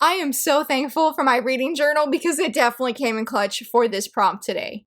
I am so thankful for my reading journal because it definitely came in clutch for this prompt today.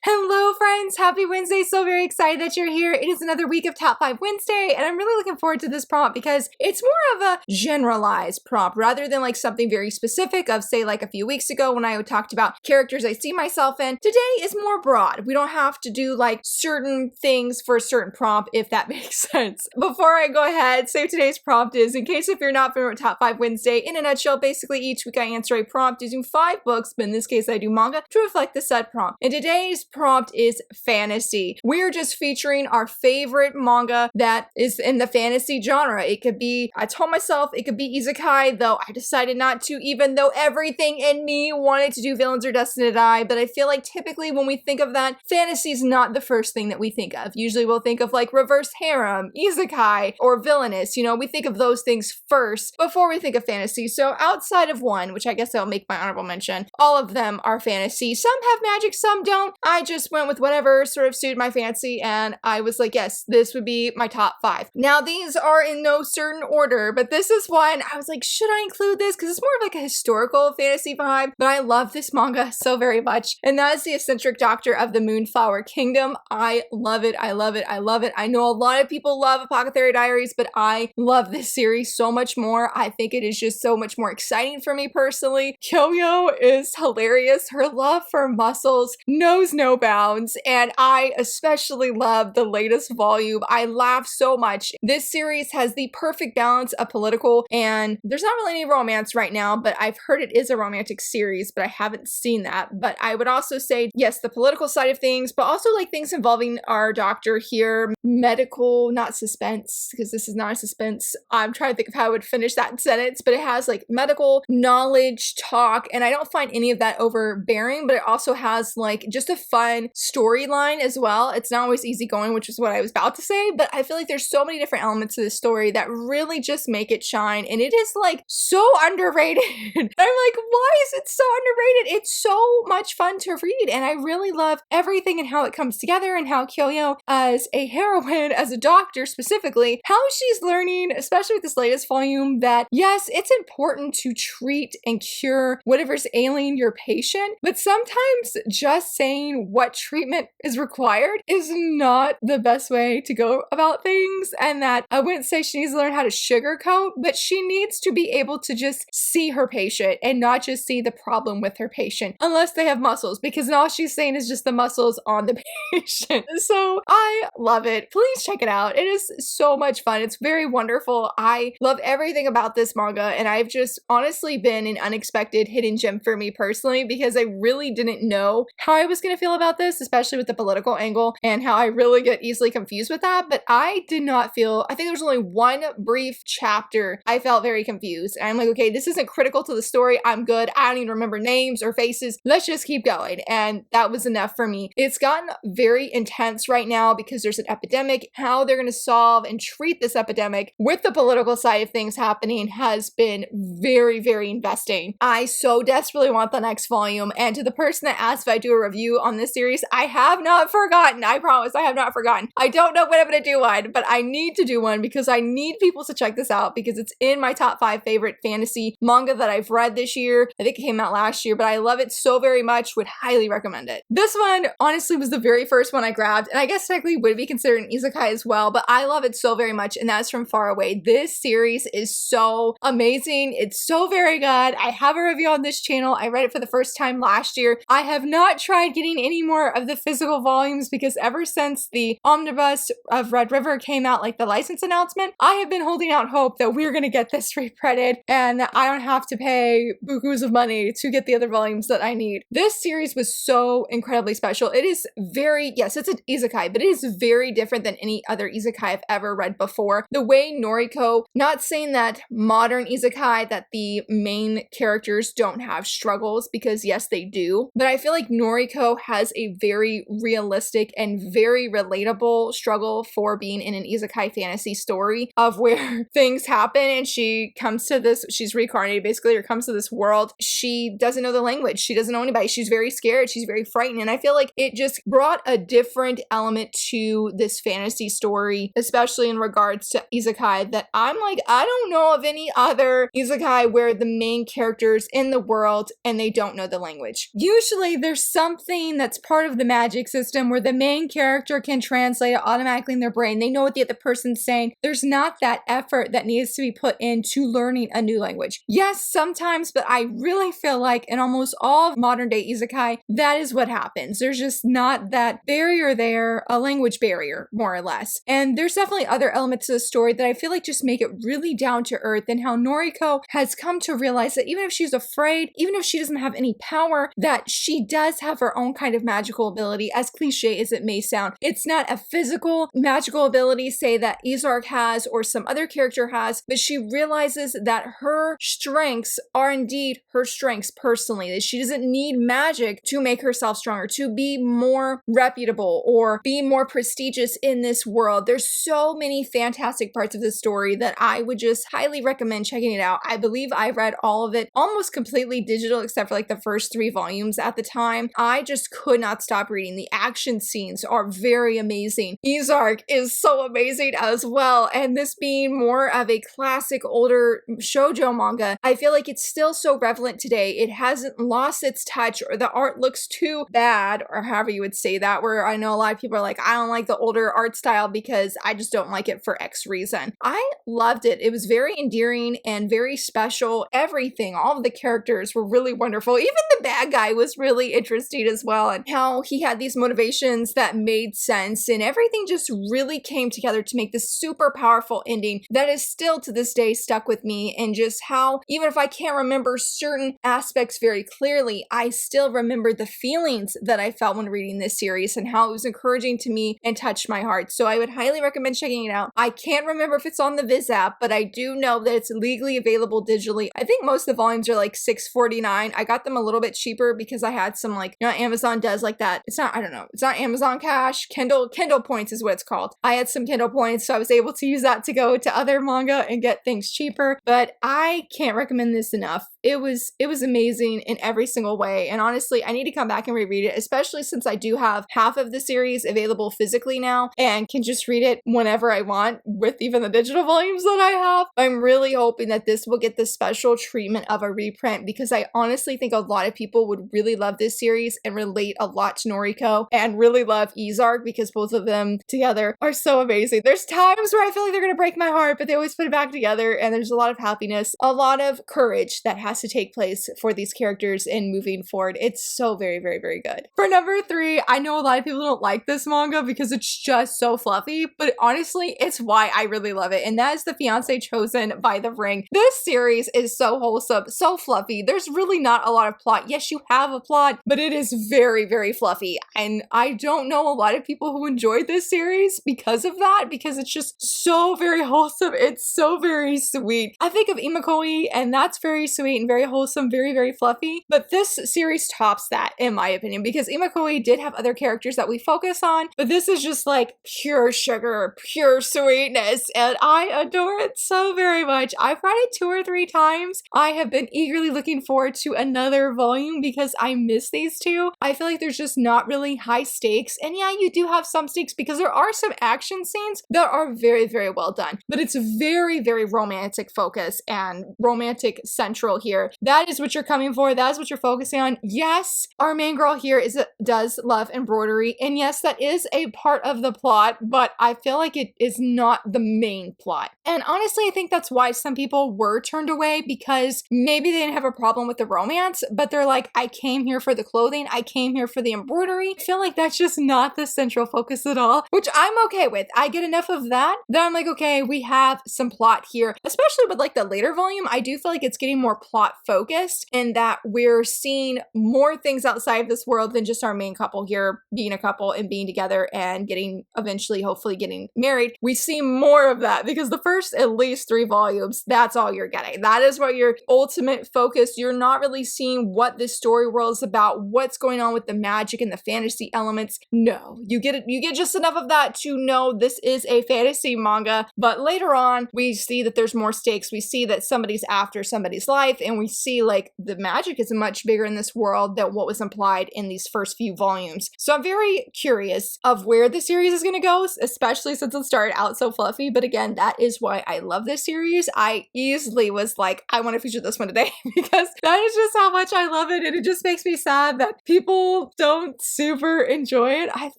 Hello friends, happy Wednesday. So very excited that you're here. It is another week of Top 5 Wednesday and I'm really looking forward to this prompt because it's more of a generalized prompt rather than like something very specific of say like a few weeks ago when I talked about characters I see myself in. Today is more broad. We don't have to do like certain things for a certain prompt if that makes sense. Before I go ahead, say today's prompt is, in case if you're not familiar with Top 5 Wednesday, in a nutshell, basically each week I answer a prompt using 5 books, but in this case I do manga to reflect the said prompt. And today's prompt is fantasy. We're just featuring our favorite manga that is in the fantasy genre. It could be, I told myself it could be isekai, though I decided not to, even though everything in me wanted to do villains are destined to die. But I feel like typically when we think of that, fantasy is not the first thing that we think of. Usually we'll think of like reverse harem, isekai, or villainous. You know, we think of those things first before we think of fantasy. So outside of one, which I guess I'll make my honorable mention, all of them are fantasy. Some have magic, some don't. I just went with whatever sort of suited my fancy and I was like, yes, this would be my top 5. Now these are in no certain order, but this is one I was like, should I include this? Because it's more of like a historical fantasy vibe, but I love this manga so very much. And that is The Eccentric Doctor of the Moonflower Kingdom. I love it. I love it. I love it. I know a lot of people love Apothecary Diaries, but I love this series so much more. I think it is just so much more exciting for me personally. Kyoyo is hilarious. Her love for muscles knows no bounds, and I especially love the latest volume. I laugh so much. This series has the perfect balance of political, and there's not really any romance right now, but I've heard it is a romantic series, but I haven't seen that. But I would also say, yes, the political side of things, but also like things involving our doctor here, medical, not suspense, because this is not a suspense. I'm trying to think of how I would finish that sentence, but it has like medical knowledge, talk, and I don't find any of that overbearing, but it also has like just a fun storyline as well. It's not always easygoing, which is what I was about to say, but I feel like there's so many different elements to this story that really just make it shine, and it is like so underrated. I'm like, why is it so underrated? It's so much fun to read, and I really love everything and how it comes together, and how Kyoyo as a heroine, as a doctor specifically, how she's learning, especially with this latest volume, that yes, it's important to treat and cure whatever's ailing your patient, but sometimes just saying what treatment is required is not the best way to go about things, and that I wouldn't say she needs to learn how to sugarcoat, but she needs to be able to just see her patient and not just see the problem with her patient, unless they have muscles, because all she's saying is just the muscles on the patient. So I love it. Please check it out. It is so much fun. It's very wonderful. I love everything about this manga, and I've just honestly been an unexpected hidden gem for me personally, because I really didn't know how I was going to feel about this, especially with the political angle and how I really get easily confused with that. But I did not feel, I think there was only one brief chapter I felt very confused. And I'm like, okay, this isn't critical to the story. I'm good. I don't even remember names or faces. Let's just keep going. And that was enough for me. It's gotten very intense right now because there's an epidemic. How they're going to solve and treat this epidemic with the political side of things happening has been very, very investing. I so desperately want the next volume. And to the person that asked if I do a review on this series, I have not forgotten. I promise I have not forgotten. I don't know when I'm going to do one, but I need to do one because I need people to check this out because it's in my top 5 favorite fantasy manga that I've read this year. I think it came out last year, but I love it so very much. Would highly recommend it. This one honestly was the very first one I grabbed, and I guess technically would be considered an isekai as well, but I love it so very much, and that's From Far Away. This series is so amazing. It's so very good. I have a review on this channel. I read it for the first time last year. I have not tried getting any more of the physical volumes because ever since the omnibus of Red River came out, like the license announcement, I have been holding out hope that we're going to get this reprinted and I don't have to pay bukus of money to get the other volumes that I need. This series was so incredibly special. It is very, yes, it's an isekai, but it is very different than any other isekai I've ever read before. The way Noriko, not saying that modern isekai that the main characters don't have struggles, because yes, they do, but I feel like Noriko has a very very realistic and very relatable struggle for being in an isekai fantasy story of where things happen and she comes to this, she's reincarnated basically, or comes to this world. She doesn't know the language. She doesn't know anybody. She's very scared. She's very frightened. And I feel like it just brought a different element to this fantasy story, especially in regards to isekai, that I'm like, I don't know of any other isekai where the main character's in the world and they don't know the language. Usually there's something that's part of the magic system where the main character can translate it automatically in their brain. They know what the other person's saying. There's not that effort that needs to be put into learning a new language. Yes, sometimes, but I really feel like in almost all of modern day isekai, that is what happens. There's just not that barrier there, a language barrier, more or less. And there's definitely other elements of the story that I feel like just make it really down to earth, and how Noriko has come to realize that even if she's afraid, even if she doesn't have any power, that she does have her own kind of magical ability, as cliche as it may sound. It's not a physical magical ability, say that Izark has or some other character has, but she realizes that her strengths are indeed her strengths personally, that she doesn't need magic to make herself stronger, to be more reputable or be more prestigious in this world. There's so many fantastic parts of this story that I would just highly recommend checking it out. I believe I read all of it almost completely digital except for like the first 3 volumes at the time. I just could not stop reading. The action scenes are very amazing. Izark is so amazing as well, and this being more of a classic older shoujo manga, I feel like it's still so relevant today. It hasn't lost its touch, or the art looks too bad, or however you would say that, where I know a lot of people are like, I don't like the older art style because I just don't like it for X reason. I loved it. It was very endearing and very special. Everything, all of the characters were really wonderful. Even the bad guy was really interesting as well, and how he had these motivations that made sense, and everything just really came together to make this super powerful ending that is still to this day stuck with me. And just how, even if I can't remember certain aspects very clearly, I still remember the feelings that I felt when reading this series and how it was encouraging to me and touched my heart. So I would highly recommend checking it out. I can't remember if it's on the Viz app, but I do know that it's legally available digitally. I think most of the volumes are like $6.49. I got them a little bit cheaper because I had some, like, you know, Amazon does like that. It's not, I don't know, it's not Amazon Cash. Kindle points is what it's called. I had some Kindle points, so I was able to use that to go to other manga and get things cheaper. But I can't recommend this enough. It was amazing in every single way. And honestly, I need to come back and reread it, especially since I do have half of the series available physically now and can just read it whenever I want with even the digital volumes that I have. I'm really hoping that this will get the special treatment of a reprint, because I honestly think a lot of people would really love this series and relate a lot to Noriko and really love Izark, because both of them together are so amazing. There's times where I feel like they're gonna break my heart, but they always put it back together, and there's a lot of happiness, a lot of courage that has to take place for these characters in moving forward. It's so very, very, very good. For number 3, I know a lot of people don't like this manga because it's just so fluffy, but honestly, it's why I really love it, and that is The Fiancé Chosen by The Ring. This series is so wholesome, so fluffy. There's really not a lot of plot. Yes, you have a plot, but it is very, very fluffy, and I don't know a lot of people who enjoyed this series because of that, because it's just so very wholesome. It's so very sweet. I think of Imakoi, and that's very sweet and very wholesome, very, very fluffy, but this series tops that in my opinion, because Imakoi did have other characters that we focus on, but this is just like pure sugar, pure sweetness, and I adore it so very much. I've read it 2 or 3 times. I have been eagerly looking forward to another volume because I miss these two. I feel like there's just not really high stakes, and yeah, you do have some stakes because there are some action scenes that are very, very well done, but it's very, very romantic focus and romantic central here. That is what you're coming for. That is what you're focusing on. Yes, our main girl here does love embroidery, and yes, that is a part of the plot, but I feel like it is not the main plot. And honestly, I think that's why some people were turned away, because maybe they didn't have a problem with the romance, but they're like, I came here for the clothing, I came here for the embroidery. I feel like that's just not the central focus at all, which I'm okay with. I get enough of that I'm like, okay, we have some plot here, especially with like the later volume. I do feel like it's getting more plot focused, and that we're seeing more things outside of this world than just our main couple here being a couple and being together and getting, eventually, hopefully getting married. We see more of that because the first at least 3 volumes, that's all you're getting. That is what your ultimate focus. You're not really seeing what this story world is about, what's going on with the magic and the fantasy elements. No, you get just enough of that to know this is a fantasy manga, but later on we see that there's more stakes. We see that somebody's after somebody's life, and we see like the magic is much bigger in this world than what was implied in these first few volumes. So I'm very curious of where the series is going to go, especially since it started out so fluffy. But again, that is why I love this series. I easily was like, I want to feature this one today because that is just how much I love it, and it just makes me sad that people don't super enjoy it. I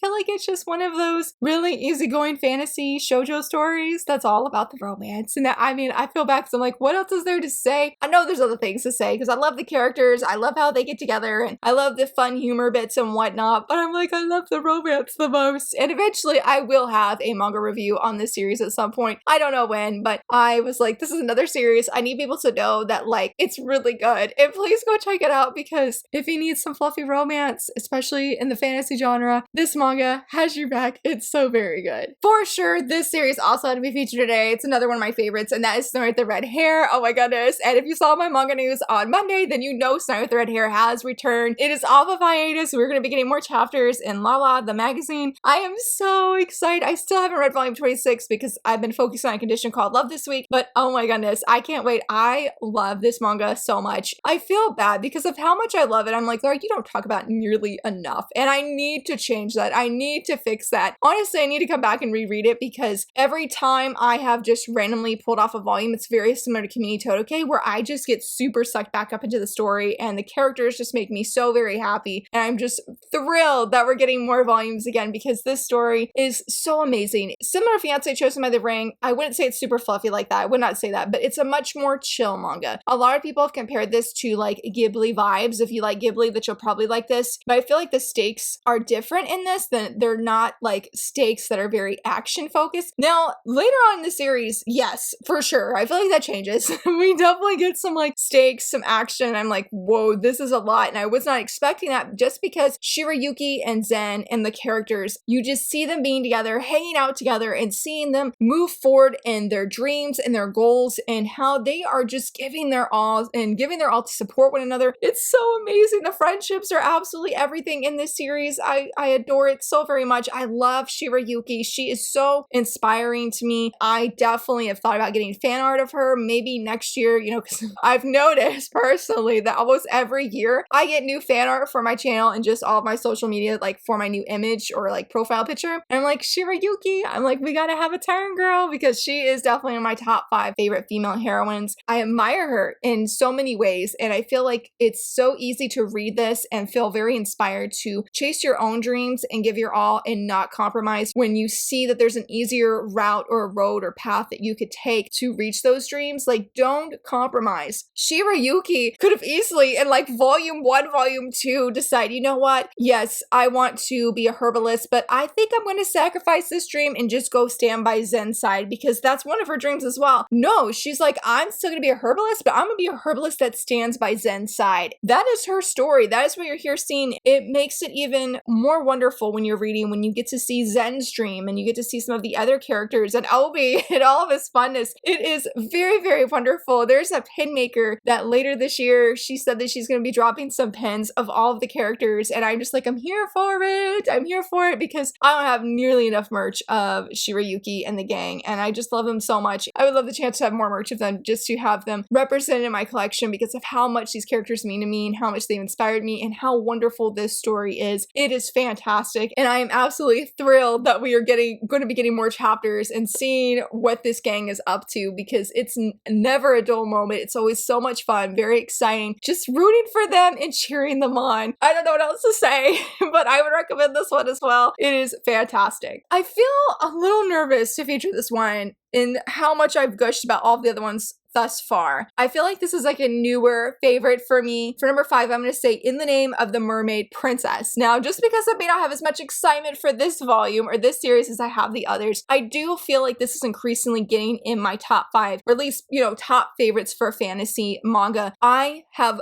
feel like it's just one of those really easygoing fantasy shoujo stories that's all about the romance. And I mean, I feel bad because I'm like, what else is there to say? I know there's other things to say because I love the characters, I love how they get together, and I love the fun humor bits and whatnot, but I'm like, I love the romance the most. And eventually I will have a manga review on this series at some point. I don't know when, but I was like, this is another series. I need people to know that like it's really good. And please go check it out, because if you need some fluffy romance, especially in the fantasy genre, this manga has your back. It's so very good. For sure, this series also had to be featured today. It's another one of my favorites, and that is Snow with the Red Hair. Oh my goodness. And if you saw my manga news on Monday, then you know Snow with the Red Hair has returned. It is off of hiatus. We're going to be getting more chapters in Lala, the magazine. I am so excited. I still haven't read volume 26 because I've been focusing on a condition called Love this week, but oh my goodness, I can't wait. I love this manga so much. I feel bad because of how much I love it. I'm like, Laura, you don't talk about it nearly enough, and I need to change that. I need to fix that. Honestly, I need to come back and reread it, because every time I have just randomly pulled off a volume, it's very similar to Kimi Todoke, where I just get super sucked back up into the story, and the characters just make me so very happy. And I'm just thrilled that we're getting more volumes again, because this story is so amazing. Similar to Fiance Chosen by the Ring, I wouldn't say it's super fluffy like that. I would not say that, but it's a much more chill manga. A lot of people have compared this to like Ghibli vibes. If you like Ghibli, that you'll probably like this. But I feel like the stakes are different in this. They're not like stakes that are very action focused. Now, later on in the series, yes, for sure. I feel like that changes. We definitely get some like stakes, some action. I'm like, whoa, this is a lot. And I was not expecting that, just because Shirayuki and Zen and the characters, you just see them being together, hanging out together, and seeing them move forward in their dreams and their goals, and how they are just giving their all to support one another. It's so amazing. The friendships are absolutely everything in this series. I adore it so very much. I love Shirayuki. She is so inspiring to me. I definitely have thought about getting fan art of her maybe next year, you know, because I've noticed personally that almost every year I get new fan art for my channel and just all of my social media, like for my new image or like profile picture. And I'm like, Shirayuki, I'm like, we gotta have a turn, girl, because she is definitely in my top 5 favorite female heroines. I admire her in so many ways, and I feel like it's so easy to read this and feel very inspired to chase your own dreams and give your all and not compromise when you see that there's an easier route or road or path that you could take to reach those dreams. Like, don't compromise. Shirayuki could have easily in like volume 1, volume 2 decide, you know what? Yes, I want to be a herbalist, but I think I'm going to sacrifice this dream and just go stand by Zen's side, because that's one of her dreams as well. No, she's like, I'm still going to be a herbalist, but I'm going to be a herbalist that stands by Zen's side. That is her story. That is what you're here seeing. It makes it even more wonderful when you're reading, when you get to see Zen's dream and you get to see some of the other characters and Obi and all of his funness. It is very, very wonderful. There's a pin maker that later this year, she said that she's going to be dropping some pins of all of the characters, and I'm just like, I'm here for it. I'm here for it, because I don't have nearly enough merch of Shirayuki and the gang, and I just love them so much. I would love the chance to have more merch of them, just to have them represented in my collection, because of how much these characters mean to me and how much they've inspired me and how wonderful this story is. It is fantastic, and I am absolutely thrilled that we are going to be getting more chapters and seeing what this gang is up to, because it's never a dull moment. It's always so much fun, very exciting, just rooting for them and cheering them on. I don't know what else to say, but I would recommend this one as well. It is fantastic. I feel a little nervous to feature this one in how much I've gushed about all of the other ones thus far. I feel like this is like a newer favorite for me. For number 5, I'm going to say In the Name of the Mermaid Princess. Now, just because I may not have as much excitement for this volume or this series as I have the others, I do feel like this is increasingly getting in my top 5, or at least, you know, top favorites for fantasy manga. I have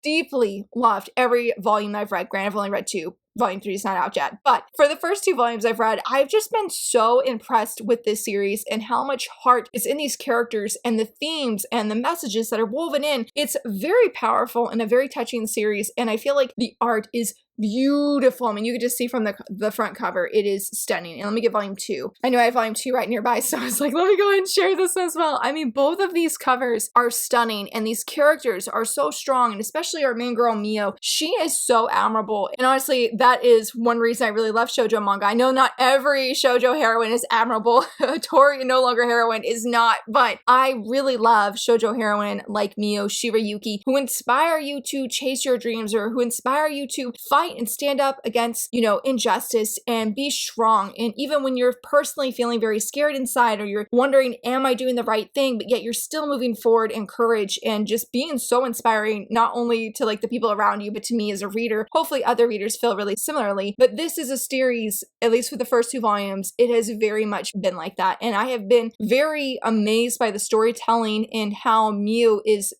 deeply loved every volume I've read. Granted, I've only read 2. Volume 3 is not out yet. But for the first 2 volumes I've read, I've just been so impressed with this series and how much heart is in these characters and the themes and the messages that are woven in. It's very powerful and a very touching series, and I feel like the art is beautiful. I mean, you could just see from the front cover, it is stunning. And let me get volume 2. I know I have volume 2 right nearby, so I was like, let me go ahead and share this as well. I mean, both of these covers are stunning, and these characters are so strong, and especially our main girl, Mio. She is so admirable. And honestly, that is one reason I really love shoujo manga. I know not every shoujo heroine is admirable. Tori, no longer heroine, is not, but I really love shoujo heroine like Mio, Shirayuki, who inspire you to chase your dreams, or who inspire you to fight and stand up against, you know, injustice and be strong. And even when you're personally feeling very scared inside, or you're wondering, am I doing the right thing? But yet you're still moving forward in courage, and just being so inspiring, not only to like the people around you, but to me as a reader. Hopefully other readers feel really similarly. But this is a series, at least for the first 2 volumes, it has very much been like that. And I have been very amazed by the storytelling and how Mio is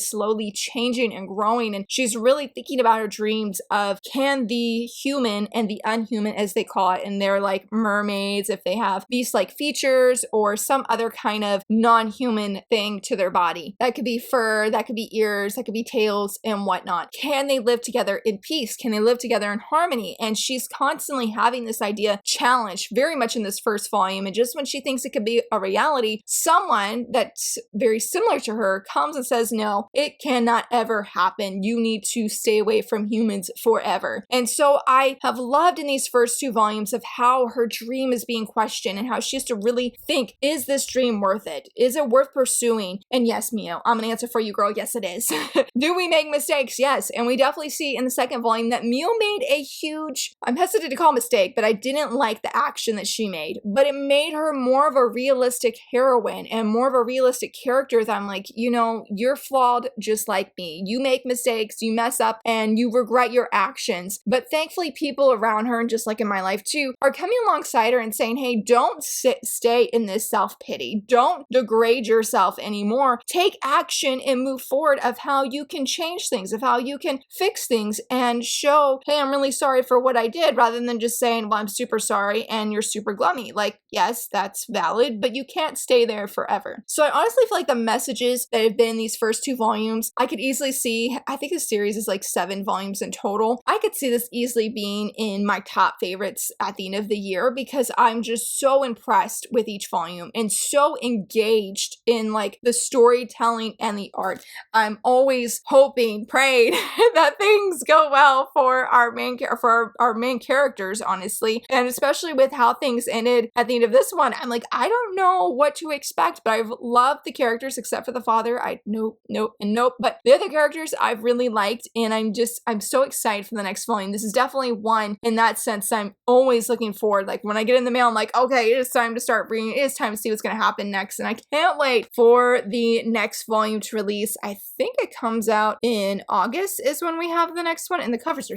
slowly changing and growing, and she's really thinking about her dreams of, can the human and the unhuman, as they call it, and they're like mermaids, if they have beast-like features or some other kind of non-human thing to their body. That could be fur, that could be ears, that could be tails and whatnot. Can they live together in peace? Can they live together in harmony? And she's constantly having this idea challenged very much in this first volume, and just when she thinks it could be a reality, someone that's very similar to her comes and says, no, it cannot ever happen. You need to stay away from humans forever. And so I have loved in these first 2 volumes of how her dream is being questioned, and how she has to really think, is this dream worth it? Is it worth pursuing? And yes, Mio, I'm gonna answer for you, girl. Yes, it is. Do we make mistakes? Yes. And we definitely see in the second volume that Mio made a huge, I'm hesitant to call mistake, but I didn't like the action that she made. But it made her more of a realistic heroine and more of a realistic character that I'm like, you know, you're flawed just like me. You make mistakes, you mess up, and you regret your actions. But thankfully, people around her, and just like in my life too, are coming alongside her and saying, hey, don't stay in this self-pity. Don't degrade yourself anymore. Take action and move forward of how you can change things, of how you can fix things, and show, hey, I'm really sorry for what I did, rather than just saying, well, I'm super sorry and you're super glummy. Like, yes, that's valid, but you can't stay there forever. So I honestly feel like the messages that have been in these first 2 volumes, I could easily see, I think the series is like 7 volumes in total. I could see this easily being in my top favorites at the end of the year, because I'm just so impressed with each volume and so engaged in like the storytelling and the art. I'm always hoping, praying that things go well for our main characters, honestly. And especially with how things ended at the end of this one, I'm like, I don't know what to expect, but I've loved the characters except for the father. Nope, and nope. But the other characters I've really liked, and I'm so excited for the next volume. This is definitely one in that sense I'm always looking forward. Like when I get in the mail, I'm like, okay, it is time to start reading. It is time to see what's going to happen next. And I can't wait for the next volume to release. I think it comes out in August is when we have the next one. And the covers are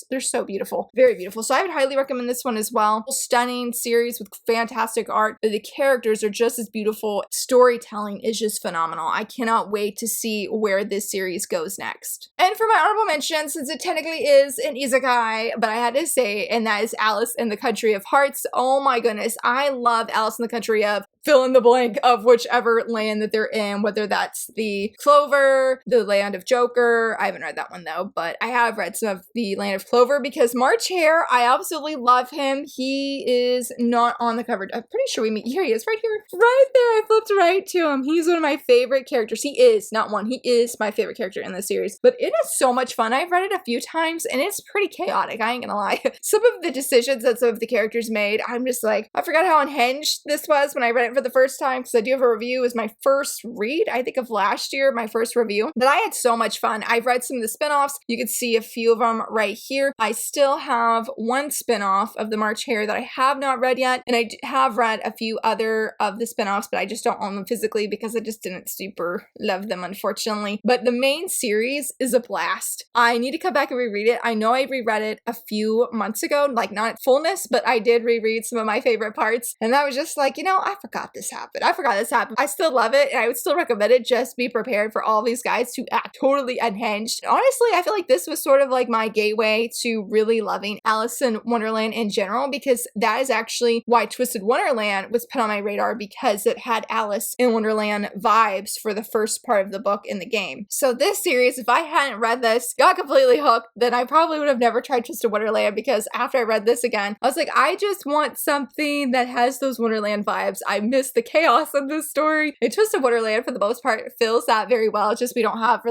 they're so beautiful. Very beautiful. So I would highly recommend this one as well. Stunning series with fantastic art. The characters are just as beautiful. Storytelling is just phenomenal. I cannot wait to see where this series goes next. And for my honorable mention, since it technically is an isekai, but I had to say, and that is Alice in the Country of Hearts. Oh my goodness, I love Alice in the Country of fill in the blank of whichever land that they're in, whether that's the Clover, the Land of Joker. I haven't read that one though, but I have read some of the Land of Clover, because March Hare, I absolutely love him. He is not on the cover. I'm pretty sure we meet. Here he is, right here, right there. I flipped right to him. He's one of my favorite characters. He is, not one, he is my favorite character in the series. But it is so much fun. I've read it a few times and it's pretty chaotic. I ain't gonna lie. Some of the decisions that some of the characters made, I'm just like, I forgot how unhinged this was when I read it for the first time, because I do have a review. It was my first read, I think, of last year, my first review. But I had so much fun. I've read some of the spin-offs. You can see a few of them right here. I still have one spin-off of the March Hare that I have not read yet, and I have read a few other of the spin-offs, but I just don't own them physically because I just didn't super love them, unfortunately. But the main series is a blast. I need to come back and reread it. I know I reread it a few months ago, like not fullness, but I did reread some of my favorite parts, and I was just like, you know, I forgot forgot this happened. I forgot this happened. I still love it, and I would still recommend it. Just be prepared for all these guys to act totally unhinged. Honestly, I feel like this was sort of like my gateway to really loving Alice in Wonderland in general, because that is actually why Twisted Wonderland was put on my radar, because it had Alice in Wonderland vibes for the first part of the book in the game. So this series, if I hadn't read this, got completely hooked, then I probably would have never tried Twisted Wonderland, because after I read this again, I was like, I just want something that has those Wonderland vibes. I miss the chaos of this story. And Twisted Wonderland, for the most part, fills that very well. It's just we don't have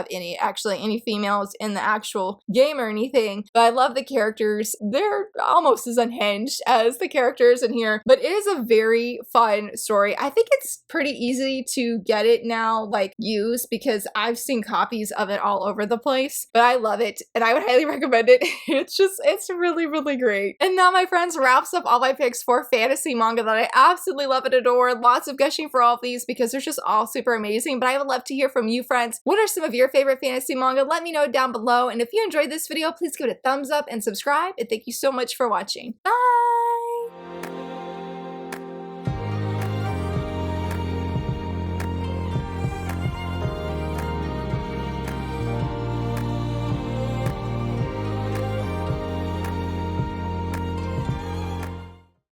any females in the actual game or anything. But I love the characters. They're almost as unhinged as the characters in here. But it is a very fun story. I think it's pretty easy to get it now, like used, because I've seen copies of it all over the place. But I love it, and I would highly recommend it. It's really, really great. And now, my friends, wraps up all my picks for fantasy manga that I absolutely love and adore. Lots of gushing for all of these because they're just all super amazing. But I would love to hear from you, friends. What are some of your favorite fantasy manga? Let me know down below. And if you enjoyed this video, please give it a thumbs up and subscribe. And thank you so much for watching. Bye!